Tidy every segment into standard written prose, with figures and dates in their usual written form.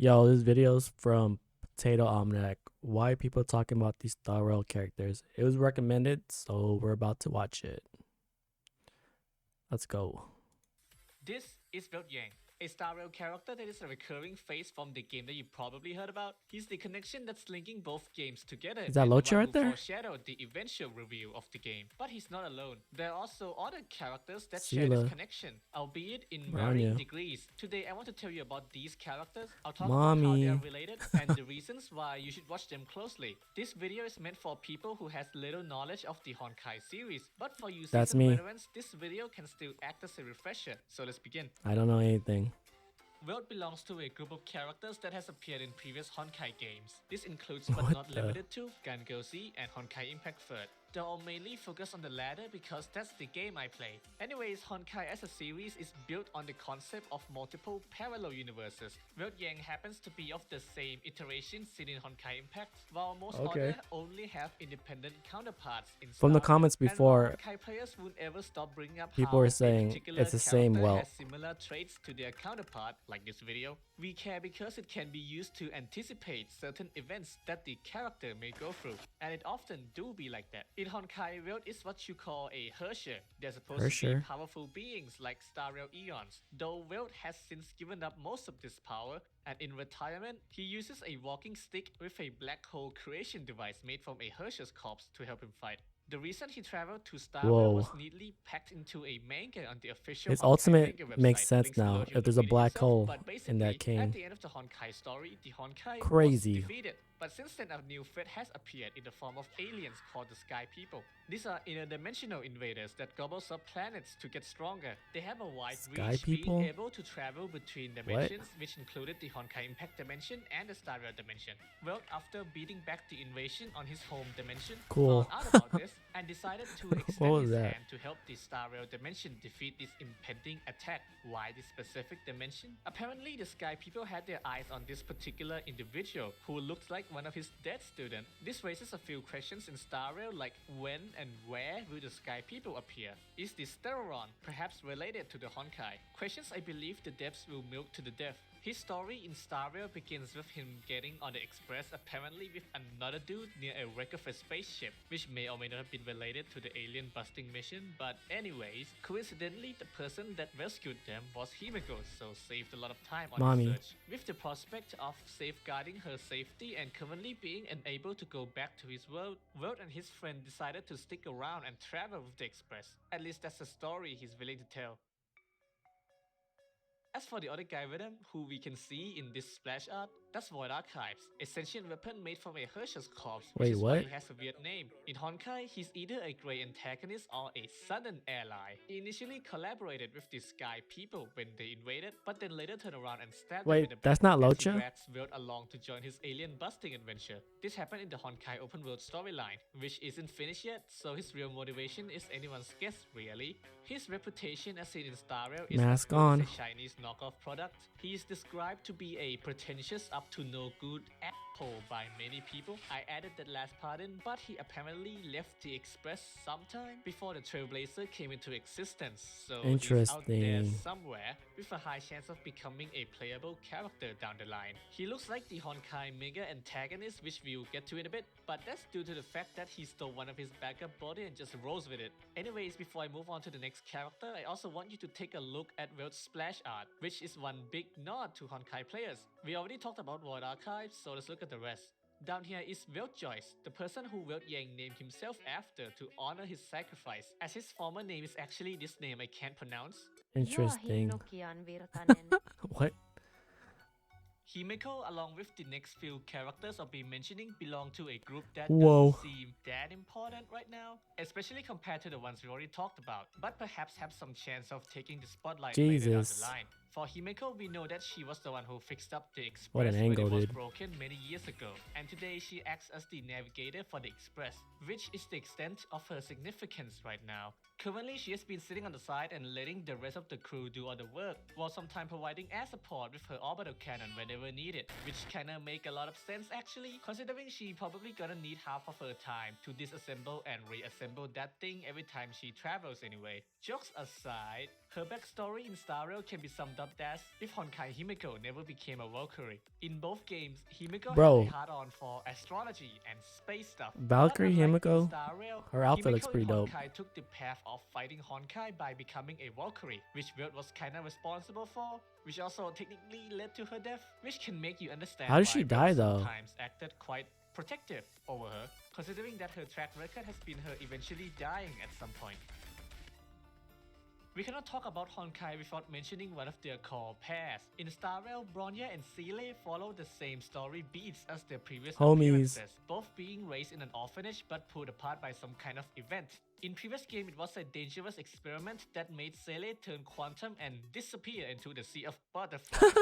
Yo, this video's from Potato Almanac. Why are people talking about these Star Rail characters? It was recommended, so we're about to watch it. Let's go. This is Yang, a Star Rail character that is a recurring face from the game that you probably heard about. He's the connection that's linking both games together Is that and the Locha one right who there? foreshadowed the eventual reveal of the game. But he's not alone. There are also other characters that share Sela. this connection, albeit in Rania. varying degrees. Today I want to tell you about these characters. I'll talk about how they are related and the reasons why you should watch them closely. This video is meant for people who has little knowledge of the Honkai series, but for you That's seasoned me. veterans, this video can still act as a refresher. So let's begin. I don't know anything. World belongs to a group of characters that has appeared in previous Honkai games. This includes What but not the? limited to Gangosi and Honkai Impact Third. Though I'll mainly focus on the latter because that's the game I play. Anyways, Honkai as a series is built on the concept of multiple parallel universes. World Yang happens to be of the same iteration seen in Honkai Impact, while most others only have independent counterparts in From the Star Rail. comments And before, while Honkai players won't ever stop bringing up people how are a saying particular it's the same character well. has similar traits to their counterpart, like this video. We care because it can be used to anticipate certain events that the character may go through, and it often do be like that. In Honkai, World is what you call a Hersher. They're supposed to be powerful beings like Star Rail Eons, though World has since given up most of this power, and in retirement, he uses a walking stick with a black hole creation device made from a Hersher's corpse to help him fight. The reason he traveled to Star Rail was neatly packed into a manga on the official His Honkai ultimate manga website. makes sense Links below now if you if want there's to a read it black yourself, hole but in that basically, king. at the end of the Honkai story, the Honkai Crazy. was defeated. But since then, a new threat has appeared in the form of aliens called the Sky People. These are interdimensional invaders that gobbles up planets to get stronger. They have a wide reach, being able to travel between dimensions, which included the Honkai Impact dimension and the Star Rail dimension. World, after beating back the invasion on his home dimension, found out about this and decided to extend his hand to help the Star Rail dimension defeat this impending attack. Why this specific dimension? Apparently, the Sky People had their eyes on this particular individual who looks like one of his dead students. This raises a few questions in Star Rail, like when and where will the Sky People appear? Is this Steroron perhaps related to the Honkai? Questions I believe the devs will milk to the death. His story in Star Rail begins with him getting on the Express apparently with another dude near a wreck of a spaceship, which may or may not have been related to the alien busting mission, but anyways, coincidentally the person that rescued them was Himeko, so saved a lot of time on the search. With the prospect of safeguarding her safety and currently being unable to go back to his world, World and his friend decided to stick around and travel with the Express. At least that's the story he's willing to tell. As for the other guy with him, who we can see in this splash art, that's Void Archives, a sentient weapon made from a Hersher's corpse, which is why he has a weird name. In Honkai, he's either a grey antagonist or a sudden ally. He initially collaborated with the Sky People when they invaded, but then later turned around and stabbed them in the back. That's not Locha? He drags World along to join his alien busting adventure. This happened in the Honkai open world storyline, which isn't finished yet, so his real motivation is anyone's guess, really. His reputation as seen in Star Rail is Mask a on. Chinese knockoff product. He is described to be a pretentious up to no good asshole by many people. I added that last part in, but he apparently left the Express sometime before the Trailblazer came into existence, so he's out there somewhere with a high chance of becoming a playable character down the line. He looks like the Honkai mega antagonist, which we'll get to in a bit, but that's due to the fact that he stole one of his backup body and just rolls with it. Anyways, before I move on to the next character, I also want you to take a look at World's splash art, which is one big nod to Honkai players. We already talked about Void Archives, so let's look at the rest. Down here is Joyce, the person who Yang named himself after to honor his sacrifice, as his former name is actually this name I can't pronounce. Interesting. What? Himeko, along with the next few characters I'll be mentioning, belong to a group that doesn't seem that important right now, especially compared to the ones we already talked about, but perhaps have some chance of taking the spotlight later down the line. For Himeko, we know that she was the one who fixed up the Express when it was broken many years ago, and today she acts as the navigator for the Express, which is the extent of her significance right now. Currently, she has been sitting on the side and letting the rest of the crew do all the work, while sometimes providing air support with her orbital cannon whenever needed, which kinda make a lot of sense actually, considering she probably gonna need half of her time to disassemble and reassemble that thing every time she travels anyway. Jokes aside, Her backstory in Star Rail can be summed up as if Honkai Himiko never became a Valkyrie. In both games, Himiko had a Bro, hard-on for astrology and space stuff. Valkyrie But unlike in Himiko, Star Rail, her outfit looks Himiko in pretty dope. Honkai took the path of fighting Honkai by becoming a Valkyrie, which Wirt was kinda responsible for, which also technically led to her death, which can make you understand How did why she Wirt die though? sometimes acted quite protective over her, considering that her track record has been her eventually dying at some point. We cannot talk about Honkai without mentioning one of their core pairs. In Star Rail, Bronya and Seele follow the same story beats as their previous Homies. appearances, both being raised in an orphanage but pulled apart by some kind of event. In previous game, it was a dangerous experiment that made Seele turn quantum and disappear into the sea of butterflies.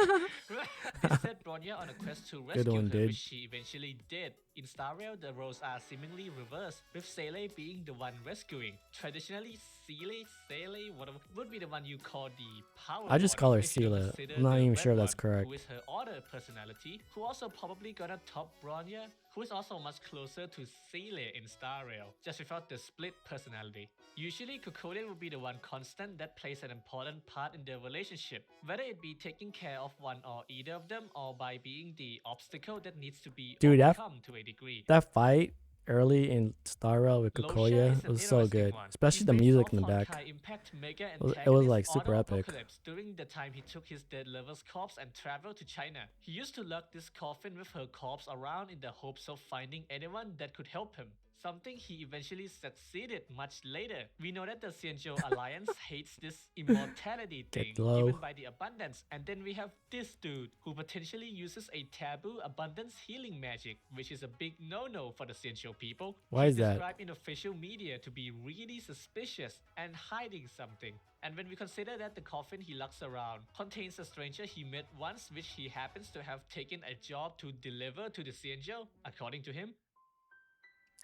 This set Bronya on a quest to rescue one, her, dude. which she eventually did. In Star Rail, the roles are seemingly reversed, with Seele being the one rescuing. Traditionally, Seele, whatever, would be the one you call the power. I just call her if you Seele. consider I'm not the even red sure if that's one, correct. Who is her other personality, who also probably gonna top Bronya, who is also much closer to Seele in Star Rail, just without the split personality. Usually, Kokode will be the one constant that plays an important part in their relationship, whether it be taking care of one or either of them, or by being the obstacle that needs to be overcome to a degree. That fight early in Star Rail with Kokoya was so good, especially the music in the back. It was like super epic. During the time he took his dead lover's corpse and traveled to China, he used to lug this coffin with her corpse around in the hopes of finding anyone that could help him. Something he eventually succeeded much later. We know that the Xianzhou Alliance hates this immortality thing given by the abundance, and then we have this dude who potentially uses a taboo abundance healing magic, which is a big no-no for the Xianzhou people. Why is that? He's described in official media to be really suspicious and hiding something. And when we consider that the coffin he lugs around contains a stranger he met once, which he happens to have taken a job to deliver to the Xianzhou, according to him.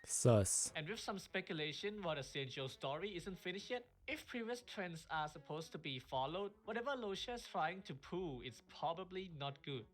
Sus. And with some speculation what the Xianzhou story isn't finished yet, if previous trends are supposed to be followed, whatever Lucia is trying to pull is probably not good.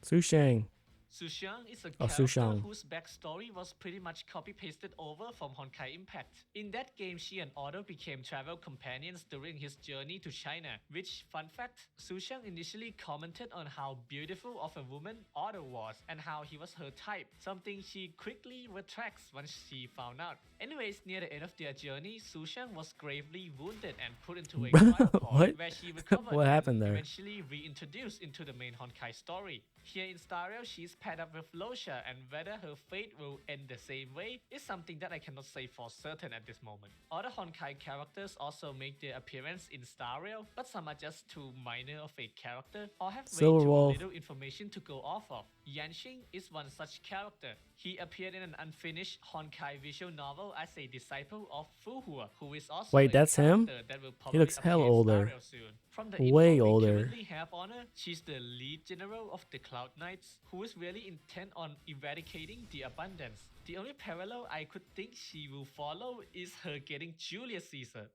Su Shang. Su Shang is a character whose backstory was pretty much copy-pasted over from Honkai Impact. In that game, she and Otto became travel companions during his journey to China, which, fun fact, Su Shang initially commented on how beautiful of a woman Otto was and how he was her type, something she quickly retracts once she found out. Anyways, near the end of their journey, Su Shang was gravely wounded and put into a cryopod where she recovered what happened there? Eventually reintroduced into the main Honkai story. Here in Star Rail, she's paired up with Lucia, and whether her fate will end the same way is something that I cannot say for certain at this moment. Other Honkai characters also make their appearance in Star Rail, but some are just too minor of a character or have way too little information to go off of. Yanxing is one such character. He appeared in an unfinished Honkai visual novel as a disciple of Fuhua, who is also Wait, that's him? That will He looks hell older. Soon. From the way info older. We currently have on her, she's the lead general of the Cloud Knights, who is really intent on eradicating the abundance. The only parallel I could think she will follow is her getting Julius Caesar.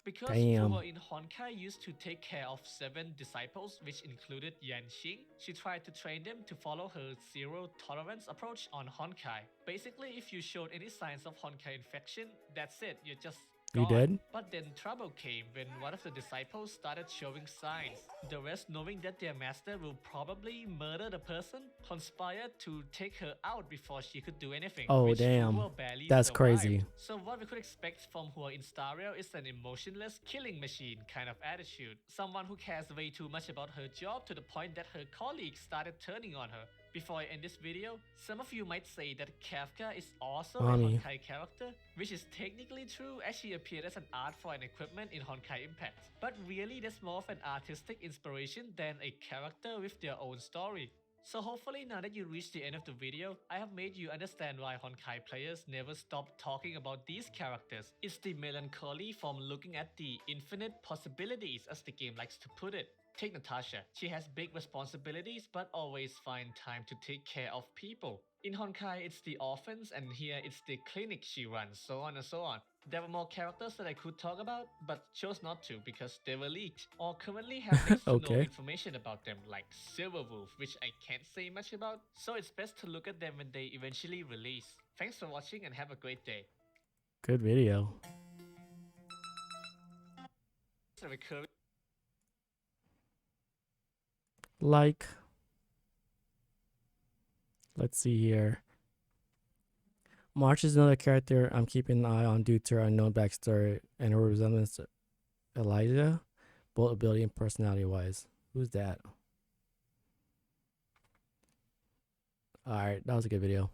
Because Fuhua in Honkai used to take care of 7 disciples, which included Yanxing, she tried to train them to follow her zero tolerance approach on Honkai. Basically, if you showed any signs of Honkai infection, that's it, you're just gone. You did? But then trouble came when one of the disciples started showing signs. The rest, knowing that their master will probably murder the person, conspired to take her out before she could do anything. Oh damn, that's crazy. So what we could expect from her in Star Rail is an emotionless killing machine kind of attitude. Someone who cares way too much about her job to the point that her colleagues started turning on her. Before I end this video, some of you might say that Kafka is also a Honkai character, which is technically true as she appeared as an art for an equipment in Honkai Impact. But really that's more of an artistic inspiration than a character with their own story. So hopefully now that you reached the end of the video, I have made you understand why Honkai players never stop talking about these characters. It's the melancholy from looking at the infinite possibilities, as the game likes to put it. Take Natasha. She has big responsibilities but always find time to take care of people. In Honkai it's the orphans, and here it's the clinic she runs, so on and so on. There were more characters that I could talk about, but chose not to because they were leaked, or currently have next to no information about them, like Silverwolf, which I can't say much about, so it's best to look at them when they eventually release. Thanks for watching and have a great day. Good video. a recurring. Like, let's see here. March is another character I'm keeping an eye on due to her unknown backstory and her resemblance to Elijah, both ability and personality wise. Who's that? Alright, that was a good video.